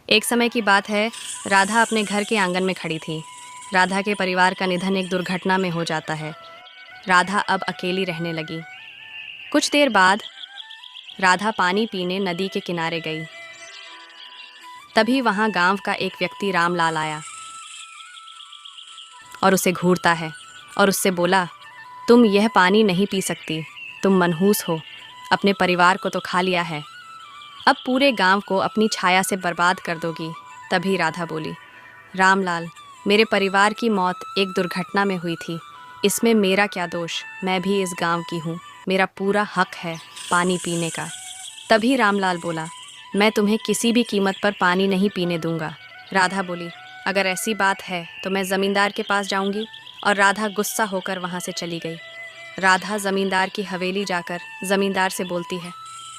एक समय की बात है, राधा अपने घर के आंगन में खड़ी थी। राधा के परिवार का निधन एक दुर्घटना में हो जाता है। राधा अब अकेली रहने लगी। कुछ देर बाद राधा पानी पीने नदी के किनारे गई। तभी वहाँ गांव का एक व्यक्ति रामलाल आया और उसे घूरता है और उससे बोला, तुम यह पानी नहीं पी सकती, तुम मनहूस हो, अपने परिवार को तो खा लिया है, अब पूरे गांव को अपनी छाया से बर्बाद कर दोगी। तभी राधा बोली, रामलाल, मेरे परिवार की मौत एक दुर्घटना में हुई थी, इसमें मेरा क्या दोष, मैं भी इस गांव की हूँ, मेरा पूरा हक है पानी पीने का। तभी रामलाल बोला, मैं तुम्हें किसी भी कीमत पर पानी नहीं पीने दूंगा। राधा बोली, अगर ऐसी बात है तो मैं ज़मींदार के पास जाऊंगी। और राधा गुस्सा होकर वहाँ से चली गई। राधा ज़मींदार की हवेली जाकर ज़मींदार से बोलती है,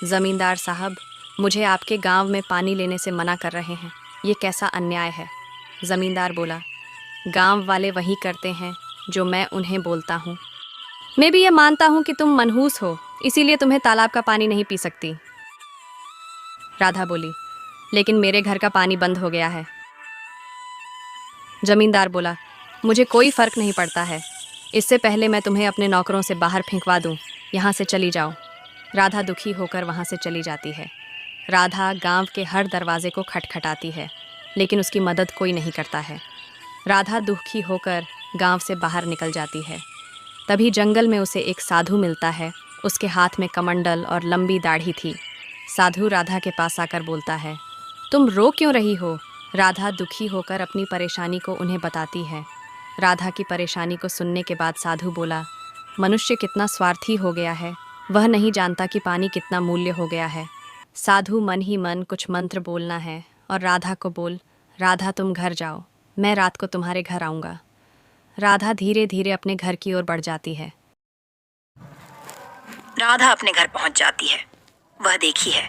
ज़मींदार साहब, मुझे आपके गांव में पानी लेने से मना कर रहे हैं, ये कैसा अन्याय है। ज़मींदार बोला, गांव वाले वही करते हैं जो मैं उन्हें बोलता हूँ। मैं भी ये मानता हूँ कि तुम मनहूस हो, इसीलिए तुम्हें तालाब का पानी नहीं पी सकती। राधा बोली, लेकिन मेरे घर का पानी बंद हो गया है। जमींदार बोला, मुझे कोई फ़र्क नहीं पड़ता है, इससे पहले मैं तुम्हें अपने नौकरों से बाहर फेंकवा दूँ, यहाँ से चली जाओ। राधा दुखी होकर वहाँ से चली जाती है। राधा गांव के हर दरवाजे को खटखटाती है, लेकिन उसकी मदद कोई नहीं करता है। राधा दुखी होकर गांव से बाहर निकल जाती है। तभी जंगल में उसे एक साधु मिलता है। उसके हाथ में कमंडल और लंबी दाढ़ी थी। साधु राधा के पास आकर बोलता है, तुम रो क्यों रही हो। राधा दुखी होकर अपनी परेशानी को उन्हें बताती है। राधा की परेशानी को सुनने के बाद साधु बोला, मनुष्य कितना स्वार्थी हो गया है, वह नहीं जानता कि पानी कितना मूल्य हो गया है। साधु मन ही मन कुछ मंत्र बोलना है और राधा को बोल, राधा तुम घर जाओ, मैं रात को तुम्हारे घर आऊँगा। राधा धीरे धीरे अपने घर की ओर बढ़ जाती है। राधा अपने घर पहुंच जाती है। वह देखी है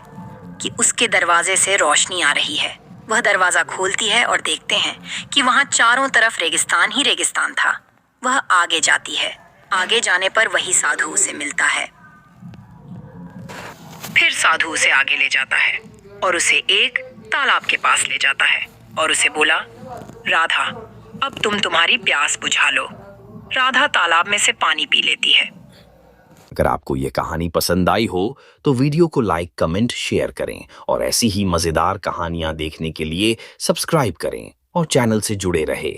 कि उसके दरवाजे से रोशनी आ रही है। वह दरवाज़ा खोलती है और देखते हैं कि वहाँ चारों तरफ रेगिस्तान ही रेगिस्तान था। वह आगे जाती है। आगे जाने पर वही साधु उसे मिलता है। फिर साधु उसे आगे ले जाता है और उसे एक तालाब के पास ले जाता है और उसे बोला, राधा, अब तुम तुम्हारी प्यास बुझा लो। राधा तालाब में से पानी पी लेती है। अगर आपको ये कहानी पसंद आई हो तो वीडियो को लाइक, कमेंट, शेयर करें और ऐसी ही मज़ेदार कहानियां देखने के लिए सब्सक्राइब करें और चैनल से जुड़े रहें।